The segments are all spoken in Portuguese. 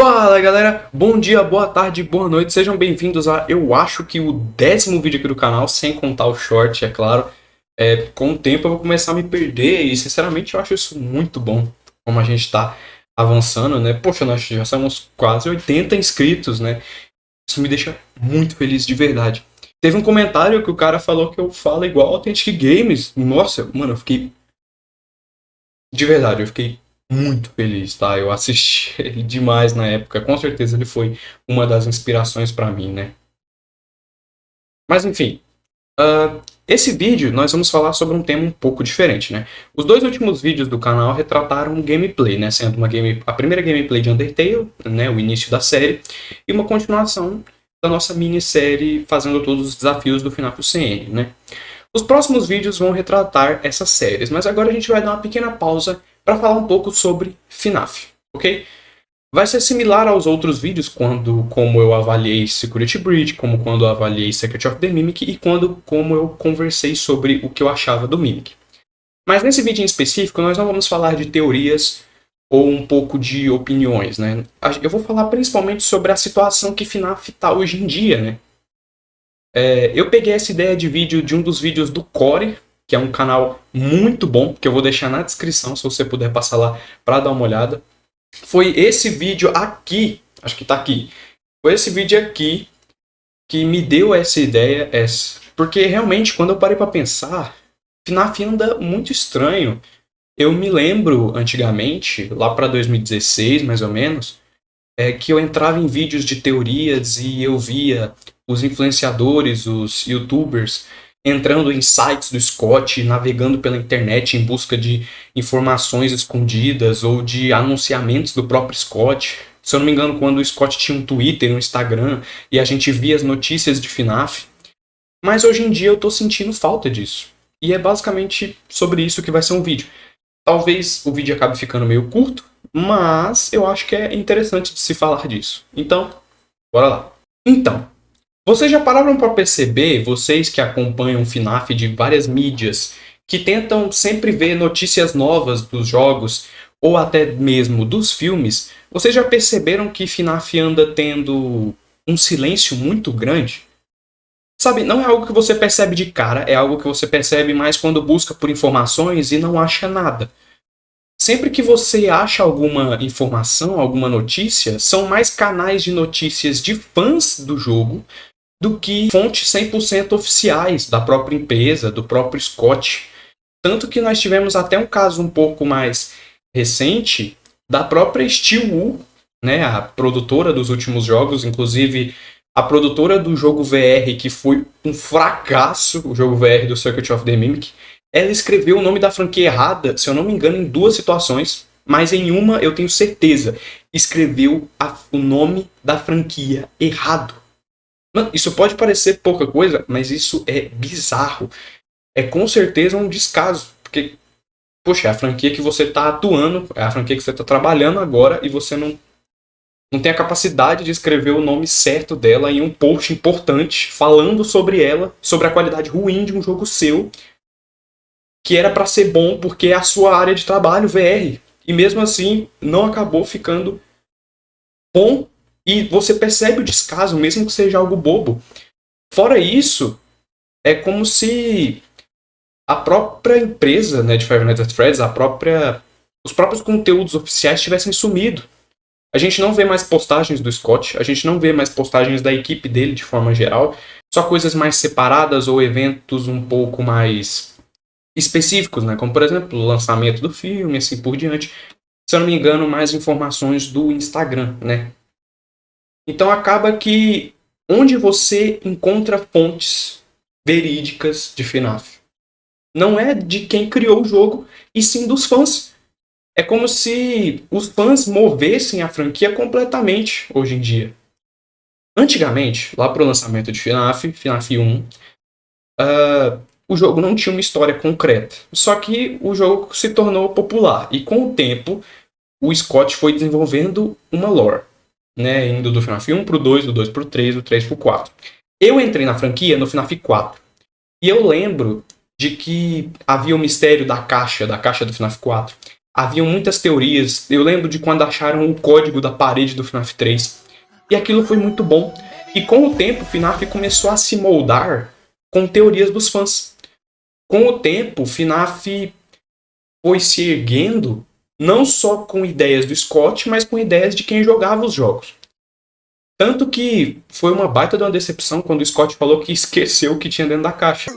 Fala galera, bom dia, boa tarde, boa noite, sejam bem-vindos a, eu acho que o 10º vídeo aqui do canal, sem contar o short, é claro. Com o tempo eu vou começar a me perder e sinceramente eu acho isso muito bom, como a gente tá avançando, né? Poxa, nós já somos quase 80 inscritos, né? Isso me deixa muito feliz de verdade. Teve um comentário que o cara falou que eu falo igual Authentic Games. Nossa, mano, eu fiquei... De verdade, eu fiquei muito feliz, tá? Eu assisti ele demais na época. Com certeza ele foi uma das inspirações pra mim, né? Mas enfim, esse vídeo nós vamos falar sobre um tema um pouco diferente, né? Os dois últimos vídeos do canal retrataram gameplay, né? Sendo a primeira gameplay de Undertale, né? O início da série, e uma continuação da nossa minissérie fazendo todos os desafios do FNAF UCN, né? Os próximos vídeos vão retratar essas séries, mas agora a gente vai dar uma pequena pausa para falar um pouco sobre FNAF, ok? Vai ser similar aos outros vídeos, como eu avaliei Security Breach, como quando eu avaliei Secret of the Mimic e como eu conversei sobre o que eu achava do Mimic. Mas nesse vídeo em específico, nós não vamos falar de teorias ou um pouco de opiniões, né? Eu vou falar principalmente sobre a situação que FNAF está hoje em dia, né? Eu peguei essa ideia de vídeo de um dos vídeos do Core, que é um canal muito bom, que eu vou deixar na descrição, se você puder passar lá para dar uma olhada. Foi esse vídeo aqui, acho que tá aqui, foi esse vídeo aqui que me deu essa ideia, porque realmente quando eu parei para pensar, FNAF anda muito estranho. Eu me lembro antigamente, lá para 2016 mais ou menos, que eu entrava em vídeos de teorias e eu via os influenciadores, os youtubers, entrando em sites do Scott, navegando pela internet em busca de informações escondidas ou de anunciamentos do próprio Scott. Se eu não me engano, quando o Scott tinha um Twitter, um Instagram, e a gente via as notícias de FNAF. Mas hoje em dia eu tô sentindo falta disso. E é basicamente sobre isso que vai ser um vídeo. Talvez o vídeo acabe ficando meio curto, mas eu acho que é interessante de se falar disso. Então, bora lá. Então, vocês já pararam para perceber, vocês que acompanham o FNAF de várias mídias, que tentam sempre ver notícias novas dos jogos, ou até mesmo dos filmes, vocês já perceberam que FNAF anda tendo um silêncio muito grande? Sabe, não é algo que você percebe de cara, é algo que você percebe mais quando busca por informações e não acha nada. Sempre que você acha alguma informação, alguma notícia, são mais canais de notícias de fãs do jogo do que fontes 100% oficiais da própria empresa, do próprio Scott. Tanto que nós tivemos até um caso um pouco mais recente da própria Steelwood, né, a produtora dos últimos jogos, inclusive a produtora do jogo VR, que foi um fracasso, o jogo VR do Secret of the Mimic. Ela escreveu o nome da franquia errada, se eu não me engano, em 2 situações, mas em uma eu tenho certeza, escreveu o nome da franquia errado. Mano, isso pode parecer pouca coisa, mas isso é bizarro. É com certeza um descaso, porque, poxa, é a franquia que você está atuando, é a franquia que você está trabalhando agora e você não tem a capacidade de escrever o nome certo dela em um post importante falando sobre ela, sobre a qualidade ruim de um jogo seu, que era para ser bom porque é a sua área de trabalho, VR. E mesmo assim, não acabou ficando bom. E você percebe o descaso, mesmo que seja algo bobo. Fora isso, é como se a própria empresa, né, de Five Nights at Freddy's, os próprios conteúdos oficiais tivessem sumido. A gente não vê mais postagens do Scott, a gente não vê mais postagens da equipe dele de forma geral. Só coisas mais separadas ou eventos um pouco mais específicos, né? Como, por exemplo, o lançamento do filme, assim por diante. Se eu não me engano, mais informações do Instagram, né? Então acaba que onde você encontra fontes verídicas de FNAF não é de quem criou o jogo, e sim dos fãs. É como se os fãs movessem a franquia completamente hoje em dia. Antigamente, lá pro lançamento de FNAF 1, o jogo não tinha uma história concreta. Só que o jogo se tornou popular. E com o tempo, o Scott foi desenvolvendo uma lore, né? Indo do FNAF 1 pro 2, do 2 pro 3, do 3 pro 4. Eu entrei na franquia no FNAF 4. E eu lembro de que havia o mistério da caixa do FNAF 4. haviam muitas teorias. Eu lembro de quando acharam o código da parede do FNAF 3. E aquilo foi muito bom. E com o tempo, o FNAF começou a se moldar com teorias dos fãs. Com o tempo, o FNAF foi se erguendo não só com ideias do Scott, mas com ideias de quem jogava os jogos. Tanto que foi uma baita de uma decepção quando o Scott falou que esqueceu o que tinha dentro da caixa.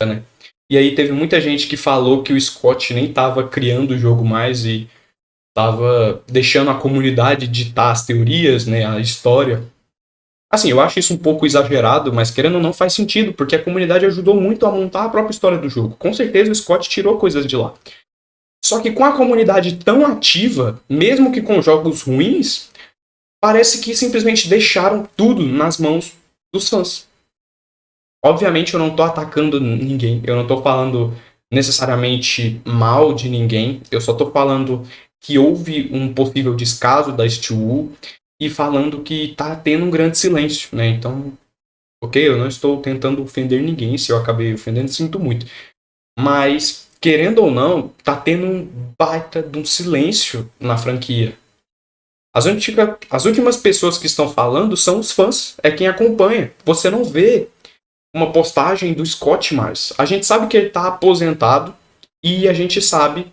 Né? E aí teve muita gente que falou que o Scott nem estava criando o jogo mais e estava deixando a comunidade ditar as teorias, né, a história. Assim, eu acho isso um pouco exagerado, mas querendo ou não faz sentido, porque a comunidade ajudou muito a montar a própria história do jogo. Com certeza o Scott tirou coisas de lá. Só que com a comunidade tão ativa, mesmo que com jogos ruins, parece que simplesmente deixaram tudo nas mãos dos fãs. Obviamente eu não tô atacando ninguém, eu não tô falando necessariamente mal de ninguém, eu só tô falando que houve um possível descaso da Steel e falando que tá tendo um grande silêncio, né? Então, ok, eu não estou tentando ofender ninguém, se eu acabei ofendendo, sinto muito. Mas, querendo ou não, tá tendo um baita de um silêncio na franquia. As últimas pessoas que estão falando são os fãs, é quem acompanha. Você não vê uma postagem do Scott mais. A gente sabe que ele está aposentado e a gente sabe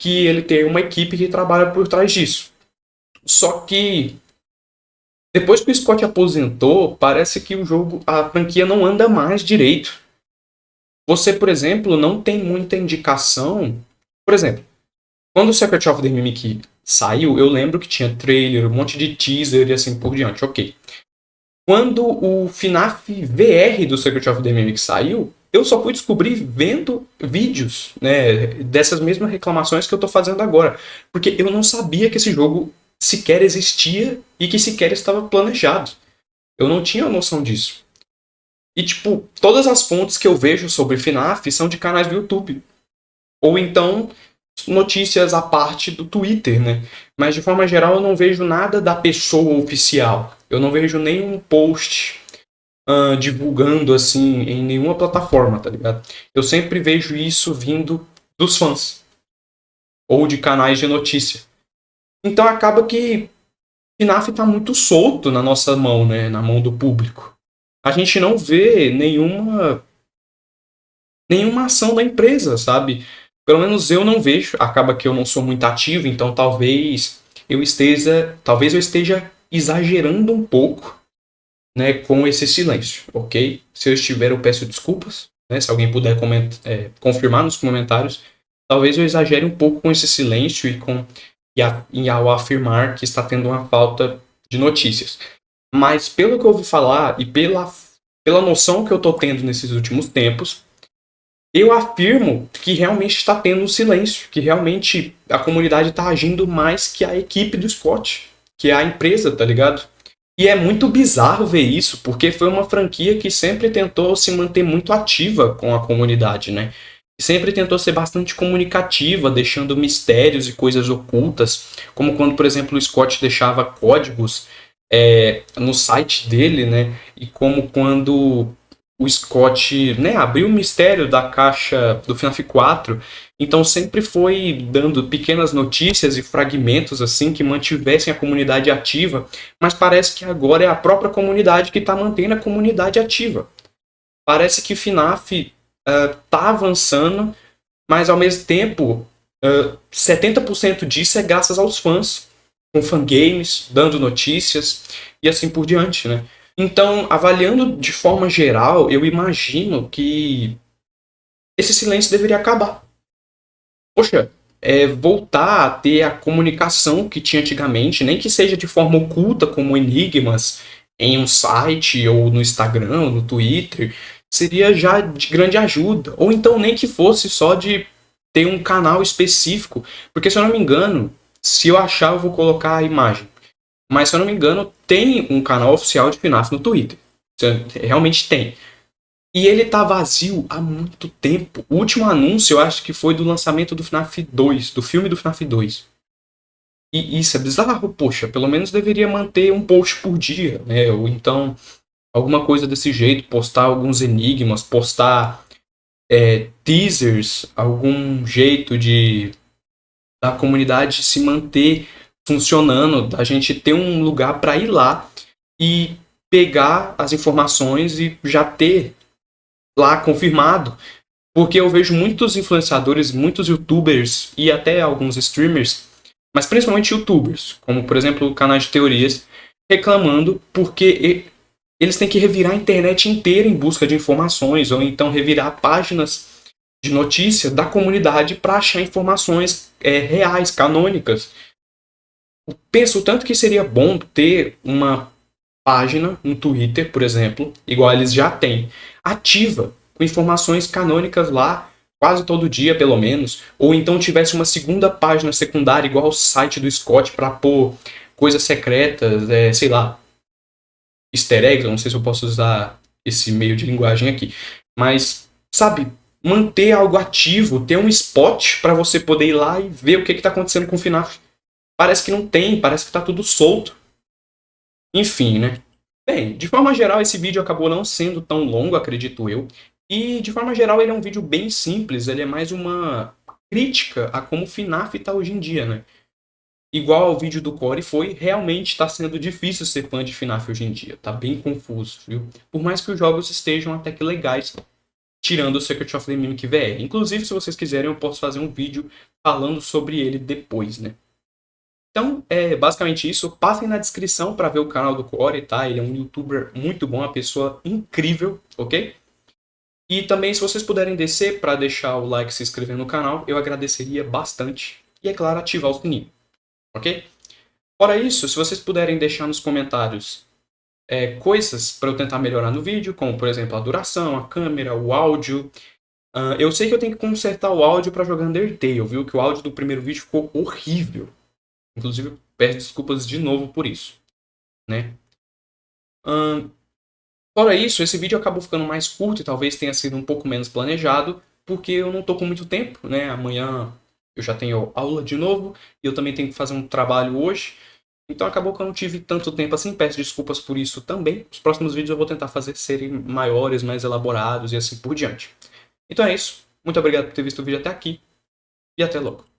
que ele tem uma equipe que trabalha por trás disso. Só que depois que o Scott aposentou, parece que o jogo, a franquia não anda mais direito. Você, por exemplo, não tem muita indicação. Por exemplo, quando o Secret of the Mimic saiu, eu lembro que tinha trailer, um monte de teaser e assim por diante, ok. Quando o FNAF VR do Secret of the Mimic saiu, eu só fui descobrir vendo vídeos, né, dessas mesmas reclamações que eu tô fazendo agora. Porque eu não sabia que esse jogo sequer existia e que sequer estava planejado. Eu não tinha noção disso. E, tipo, todas as fontes que eu vejo sobre FNAF são de canais do YouTube. Ou então, notícias à parte do Twitter, né? Mas, de forma geral, eu não vejo nada da pessoa oficial. Eu não vejo nenhum post divulgando, assim, em nenhuma plataforma, tá ligado? Eu sempre vejo isso vindo dos fãs. Ou de canais de notícia. Então, acaba que FNAF tá muito solto na nossa mão, né? Na mão do público. A gente não vê nenhuma ação da empresa, sabe? Pelo menos eu não vejo. Acaba que eu não sou muito ativo, então talvez eu esteja exagerando um pouco, né, com esse silêncio, ok? Se eu estiver, eu peço desculpas, né? Se alguém puder confirmar nos comentários, talvez eu exagere um pouco com esse silêncio e ao afirmar que está tendo uma falta de notícias. Mas pelo que eu ouvi falar e pela noção que eu tô tendo nesses últimos tempos, eu afirmo que realmente está tendo um silêncio, que realmente a comunidade está agindo mais que a equipe do Scott, que é a empresa, tá ligado? E é muito bizarro ver isso, porque foi uma franquia que sempre tentou se manter muito ativa com a comunidade, né? Sempre tentou ser bastante comunicativa, deixando mistérios e coisas ocultas, como quando, por exemplo, o Scott deixava códigos no site dele, né? E como quando o Scott, né, abriu o mistério da caixa do FNAF 4, então sempre foi dando pequenas notícias e fragmentos assim que mantivessem a comunidade ativa, mas parece que agora é a própria comunidade que está mantendo a comunidade ativa. Parece que FNAF tá avançando, mas ao mesmo tempo 70% disso é graças aos fãs, com fangames, dando notícias e assim por diante, né? Então, avaliando de forma geral, eu imagino que esse silêncio deveria acabar. Poxa, voltar a ter a comunicação que tinha antigamente, nem que seja de forma oculta, como enigmas, em um site, ou no Instagram, ou no Twitter, seria já de grande ajuda. Ou então nem que fosse só de ter um canal específico. Porque se eu não me engano, se eu achar, eu vou colocar a imagem. Mas se eu não me engano, tem um canal oficial de FNAF no Twitter. Realmente tem. E ele tá vazio há muito tempo. O último anúncio, eu acho que foi do lançamento do FNAF 2, do filme do FNAF 2. E isso é bizarro, poxa. Pelo menos deveria manter um post por dia, né? Ou então, alguma coisa desse jeito. Postar alguns enigmas, postar teasers, algum jeito de da comunidade se manter funcionando, da gente ter um lugar para ir lá e pegar as informações e já ter lá confirmado. Porque eu vejo muitos influenciadores, muitos youtubers e até alguns streamers, mas principalmente youtubers, como por exemplo canais de teorias, reclamando porque eles têm que revirar a internet inteira em busca de informações, ou então revirar páginas de notícia da comunidade para achar informações reais, canônicas. Eu penso o tanto que seria bom ter uma página no Twitter, por exemplo, igual eles já têm, ativa, com informações canônicas lá, quase todo dia, pelo menos, ou então tivesse uma segunda página secundária, igual o site do Scott, para pôr coisas secretas, sei lá, easter eggs, eu não sei se eu posso usar esse meio de linguagem aqui, mas, sabe, manter algo ativo, ter um spot para você poder ir lá e ver o que está acontecendo com o FNAF. Parece que não tem, parece que está tudo solto. Enfim, né? Bem, de forma geral, esse vídeo acabou não sendo tão longo, acredito eu. E, de forma geral, ele é um vídeo bem simples. Ele é mais uma crítica a como o FNAF tá hoje em dia, né? Igual ao vídeo do Corey foi, realmente está sendo difícil ser fã de FNAF hoje em dia. Tá bem confuso, viu? Por mais que os jogos estejam até que legais, tirando o Secret of the Mimic VR. Inclusive, se vocês quiserem, eu posso fazer um vídeo falando sobre ele depois, né? Então, é basicamente isso. Passem na descrição para ver o canal do Corey, tá? Ele é um youtuber muito bom, uma pessoa incrível, ok? E também, se vocês puderem descer para deixar o like e se inscrever no canal, eu agradeceria bastante. E, é claro, ativar o sininho, ok? Fora isso, se vocês puderem deixar nos comentários coisas para eu tentar melhorar no vídeo, como, por exemplo, a duração, a câmera, o áudio. Eu sei que eu tenho que consertar o áudio para jogar Undertale, viu? Que o áudio do primeiro vídeo ficou horrível. Inclusive, peço desculpas de novo por isso, né? Fora isso, esse vídeo acabou ficando mais curto e talvez tenha sido um pouco menos planejado, porque eu não tô com muito tempo, né? Amanhã eu já tenho aula de novo e eu também tenho que fazer um trabalho hoje. Então acabou que eu não tive tanto tempo assim, peço desculpas por isso também. Os próximos vídeos eu vou tentar fazer serem maiores, mais elaborados e assim por diante. Então é isso. Muito obrigado por ter visto o vídeo até aqui e até logo.